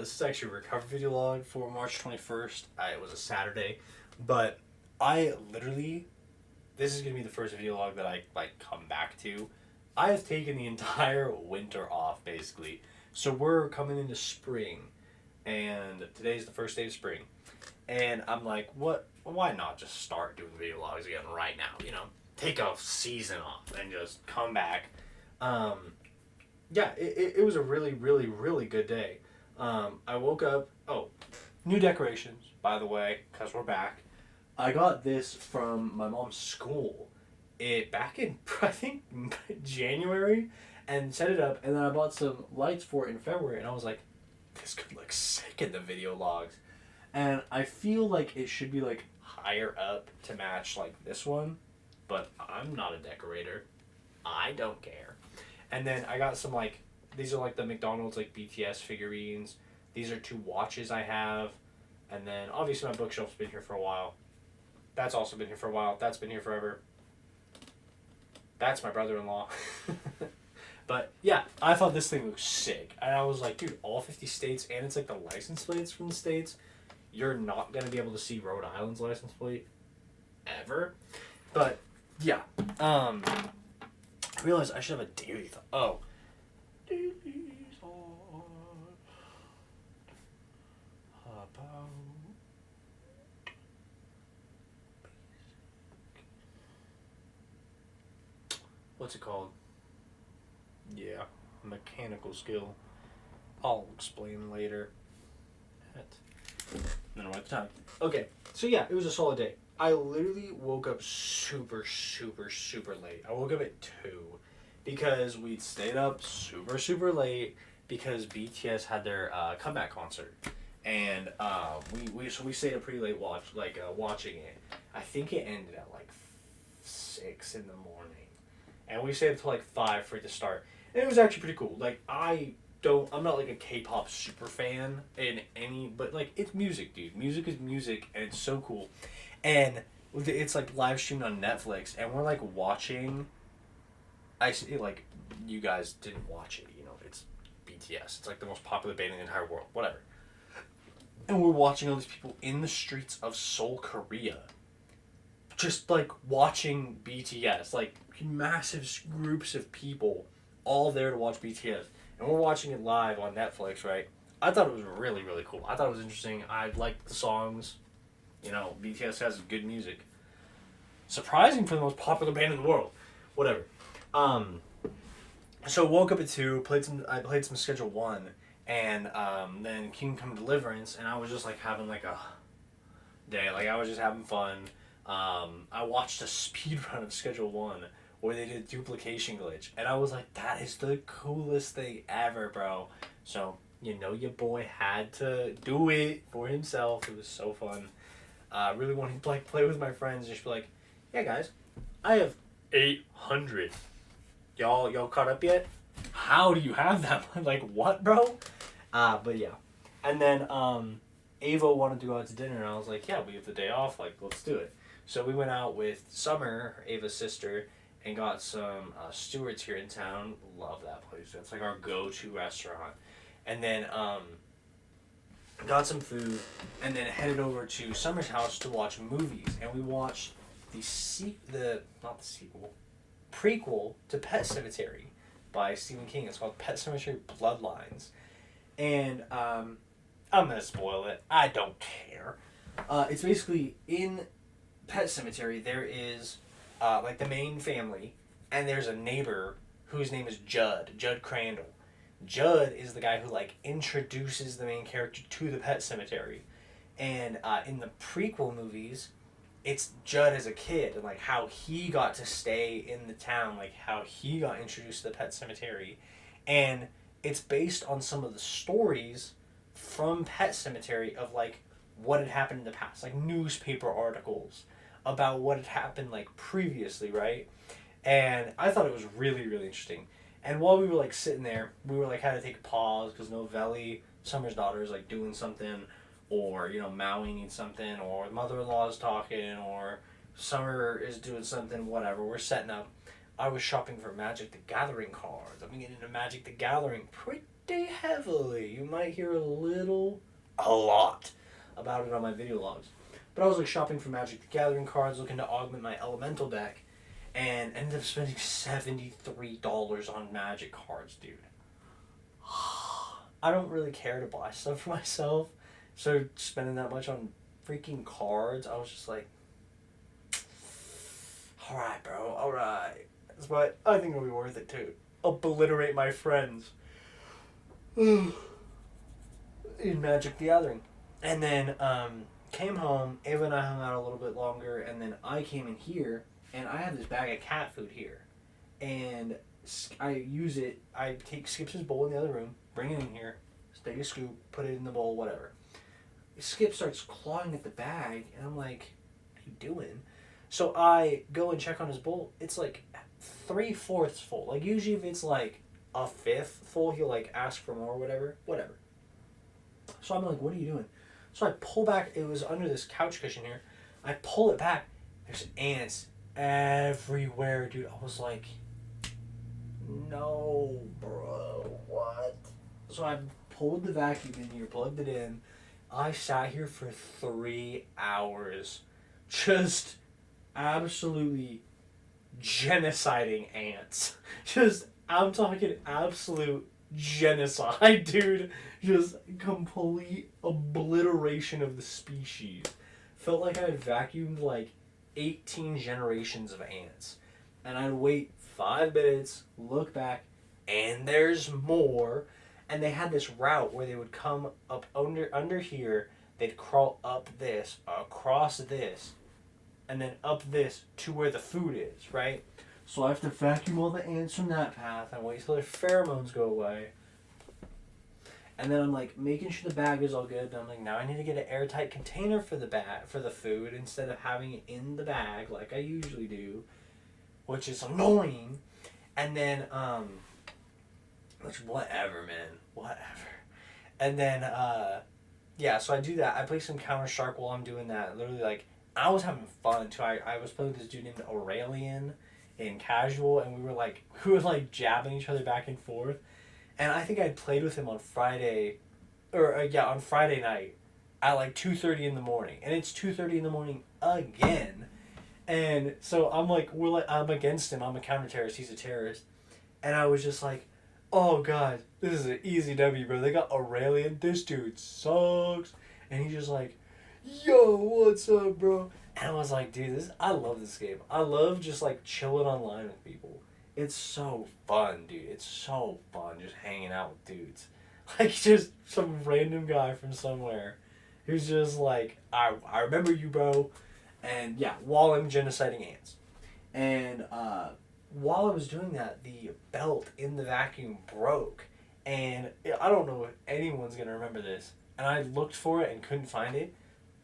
This is actually a recovery video log for March 21st. It was a Saturday, but I literally, this is gonna be the first video log that I like come back to. I have taken the entire winter off basically, so we're coming into spring, and today's the first day of spring, and I'm like, what? Why not just start doing video logs again right now? You know, take a season off and just come back. Um, yeah, it was a really, really, really good day. I woke up. Oh, new decorations, by the way, because we're back. I got this from my mom's school. It back in I think January, and set it up, and then I bought some lights for it in February, and I was like, this could look sick in the video logs, and I feel like it should be like higher up to match like this one, but I'm not a decorator. I don't care. And then I got some like, these are like the McDonald's like BTS figurines. These are two watches I have. And then obviously my bookshelf's been here for a while. That's also been here for a while. That's been here forever. That's my brother-in-law. But yeah, I thought this thing looked sick. And I was like, dude, all 50 states, and it's like the license plates from the states. You're not going to be able to see Rhode Island's license plate ever. But yeah, I realized I should have a daily thought. Oh. Daily thought about what's it called? Yeah, mechanical skill. I'll explain later. Then what time? Okay, so yeah, it was a solid day. I literally woke up super, super, super late. I woke up at 2 because we'd stayed up super, super late because BTS had their comeback concert. And we stayed up pretty late watching it. I think it ended at like 6 in the morning. And we stayed up till like 5 for it to start. And it was actually pretty cool. Like, I'm not like a K-pop super fan but like, it's music, dude. Music is music, and it's so cool. And it's like live streamed on Netflix, and we're like watching. Like, you guys didn't watch it, you know, it's BTS. It's like the most popular band in the entire world, whatever. And we're watching all these people in the streets of Seoul, Korea, just like watching BTS, like massive groups of people all there to watch BTS. And we're watching it live on Netflix, right? I thought it was really, really cool. I thought it was interesting. I liked the songs. You know, BTS has good music. Surprising for the most popular band in the world. Whatever. So woke up at 2, I played some Schedule 1, and then Kingdom Come Deliverance, and I was just like having like a day. Like, I was just having fun. I watched a speed run of Schedule 1 where they did duplication glitch, and I was like, that is the coolest thing ever, bro. So, you know, your boy had to do it for himself. It was so fun. Really wanted to like play with my friends and just be like, yeah, guys, I have 800. Y'all caught up yet? How do you have that? Like, what, bro? But yeah. And then Ava wanted to go out to dinner, and I was like, yeah, we have the day off, like, let's do it. So we went out with Summer, Ava's sister, and got some Stewart's here in town. Love that place. That's like our go-to restaurant. And then got some food, and then headed over to Summer's house to watch movies. And we watched prequel to Pet Sematary by Stephen King. It's called Pet Sematary Bloodlines. And I'm gonna spoil it. I don't care. It's basically in Pet Sematary. There is like the main family, and there's a neighbor whose name is Judd Crandall. Judd is the guy who like introduces the main character to the Pet Sematary, and in the prequel movies, it's Judd as a kid and like how he got to stay in the town, like how he got introduced to the Pet Sematary, and it's based on some of the stories from Pet Sematary of like what had happened in the past, like newspaper articles about what had happened like previously, right? And I thought it was really, really interesting. And while we were like sitting there, we were like had to take a pause because Novelli, Summer's daughter, is like doing something, or you know Maui needs something, or mother-in-law is talking, or Summer is doing something, whatever. We're setting up. I was shopping for Magic the Gathering cards. I've been getting into Magic the Gathering pretty heavily. You might hear a lot about it on my video logs. But I was like shopping for Magic the Gathering cards, looking to augment my elemental deck, and ended up spending $73 on Magic cards, dude. I don't really care to buy stuff for myself, so spending that much on freaking cards, I was just like, alright, bro, alright. But I think it'll be worth it too. Obliterate my friends in Magic the Gathering. And then came home, Ava and I hung out a little bit longer, and then I came in here, and I have this bag of cat food here. And I use it, I take Skip's bowl in the other room, bring it in here, take a scoop, put it in the bowl, whatever. Skip starts clawing at the bag, and I'm like, what are you doing? So I go and check on his bowl. It's like 3/4 full. Like usually if it's like a fifth full, he'll like ask for more or whatever. So I'm like, what are you doing? So I pull back, it was under this couch cushion here. I pull it back. There's ants everywhere, dude. I was like, no, bro, what? So I pulled the vacuum in here, plugged it in. I sat here for 3 hours just absolutely genociding ants. I'm talking absolute genocide, dude. Just complete obliteration of the species. Felt like I had vacuumed like 18 generations of ants. And I'd wait 5 minutes, look back, and there's more. And they had this route where they would come up under here, they'd crawl up this, across this, and then up this to where the food is, right? So I have to vacuum all the ants from that path and wait till their pheromones go away. And then I'm like making sure the bag is all good. And I'm like, now I need to get an airtight container for the for the food instead of having it in the bag like I usually do, which is annoying. And then which whatever, man, whatever. And then yeah, so I do that. I play some Counter-Strike while I'm doing that. Literally, like, I was having fun too. I was playing with this dude named Aurelian in casual, and we were like jabbing each other back and forth. And I think I'd played with him on Friday, on Friday night at like 2:30 in the morning, and it's 2:30 in the morning again. And so I'm against him. I'm a counter-terrorist. He's a terrorist. And I was just like, oh god, this is an easy W, bro. They got Aurelian. This dude sucks. And he's just like, yo, what's up, bro? And I was like, dude, I love this game. I love just like chilling online with people. It's so fun, dude. It's so fun just hanging out with dudes. Like just some random guy from somewhere who's just like, I remember you, bro. And yeah, while I'm genociding ants. And while I was doing that, the belt in the vacuum broke. And I don't know if anyone's going to remember this. And I looked for it and couldn't find it.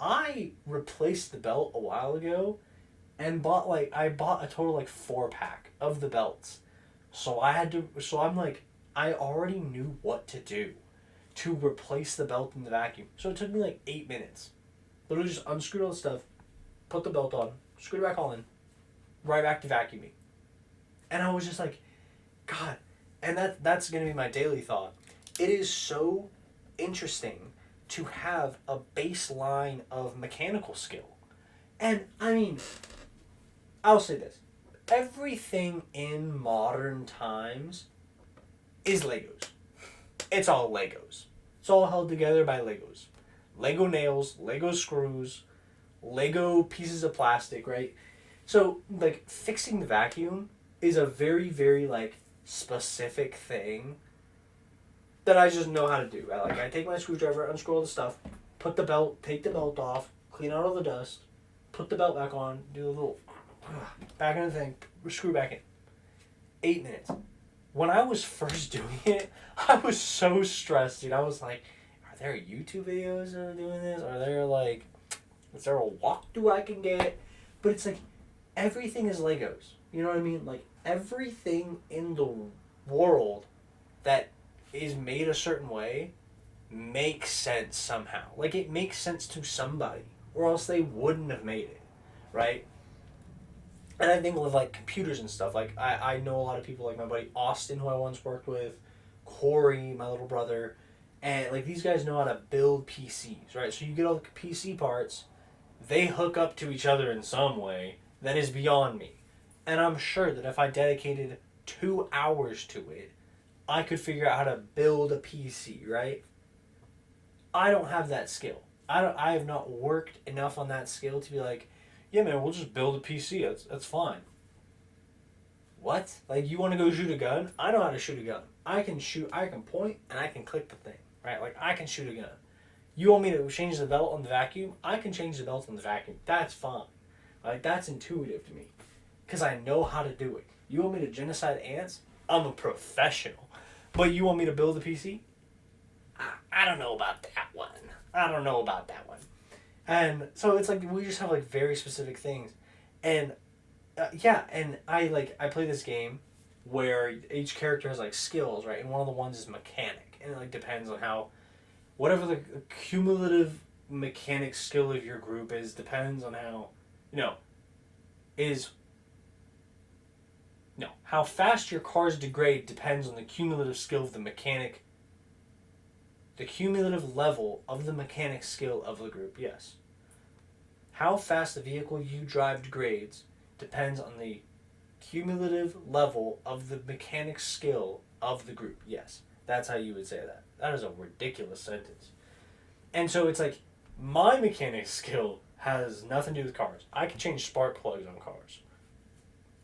I replaced the belt a while ago and I bought a total like 4-pack of the belts. So I'm like, I already knew what to do to replace the belt in the vacuum. So it took me like 8 minutes. Literally just unscrewed all the stuff, put the belt on, screwed it back on, right back to vacuuming. And I was just like, God, and that's going to be my daily thought. It is so interesting to have a baseline of mechanical skill. And, I mean, I'll say this. Everything in modern times is Legos. It's all Legos. It's all held together by Legos. Lego nails, Lego screws, Lego pieces of plastic, right? So, like, fixing the vacuum is a very, very, like, specific thing that I just know how to do. I take my screwdriver, unscrew all the stuff, take the belt off, clean out all the dust, put the belt back on, do a little back in the thing, screw back in. 8 minutes. When I was first doing it, I was so stressed, dude. I was like, are there YouTube videos that are doing this? Is there a walkthrough I can get? But it's like, everything is Legos. You know what I mean? Like, everything in the world that is made a certain way makes sense somehow. Like, it makes sense to somebody, or else they wouldn't have made it, right? And I think with like computers and stuff, like I know a lot of people, like my buddy Austin, who I once worked with, Corey, my little brother, and like these guys know how to build PCs, right? So you get all the PC parts, they hook up to each other in some way that is beyond me. And I'm sure that if I dedicated 2 hours to it, I could figure out how to build a PC, right? I don't have that skill. I have not worked enough on that skill to be like, yeah, man, we'll just build a PC. That's fine. What? Like, you want to go shoot a gun? I know how to shoot a gun. I can shoot. I can point, and I can click the thing. Right? Like, I can shoot a gun. You want me to change the belt on the vacuum? I can change the belt on the vacuum. That's fine. Like, that's intuitive to me, because I know how to do it. You want me to genocide ants? I'm a professional. But you want me to build a PC? I don't know about that one. I don't know about that one. And so it's like we just have like very specific things, and yeah, and I play this game where each character has like skills, right? And one of the ones is mechanic, and it like depends on how whatever the cumulative mechanic skill of your group is depends on how you know is no how fast your cars degrade depends on the cumulative skill of the mechanic, the cumulative level of the mechanic skill of the group. Yes. How fast the vehicle you drive degrades depends on the cumulative level of the mechanic skill of the group. Yes, that's how you would say that. That is a ridiculous sentence. And so it's like, my mechanic skill has nothing to do with cars. I can change spark plugs on cars.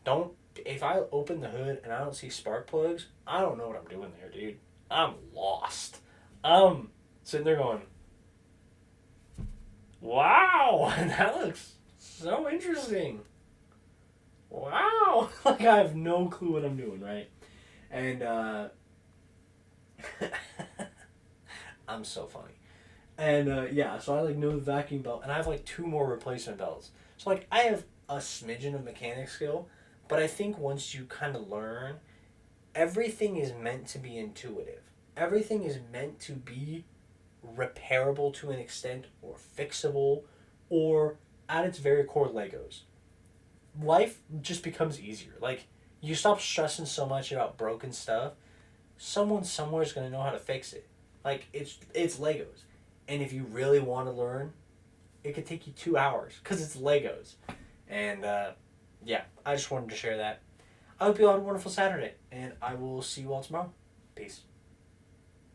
Don't, if I open the hood and I don't see spark plugs, I don't know what I'm doing there, dude. I'm lost. I'm sitting there going, wow, that looks so interesting. Wow. Like, I have no clue what I'm doing, right? And, I'm so funny. And, yeah, so I, like, know the vacuum belt, and I have, like, two more replacement belts. So, like, I have a smidgen of mechanic skill, but I think once you kind of learn, everything is meant to be intuitive. Everything is meant to be repairable to an extent, or fixable, or at its very core, Legos. Life just becomes easier. Like, you stop stressing so much about broken stuff. Someone somewhere is gonna know how to fix it. Like, it's Legos, and if you really want to learn, it could take you 2 hours because it's Legos. And yeah, I just wanted to share that. I hope you all have a wonderful Saturday, and I will see you all tomorrow. Peace.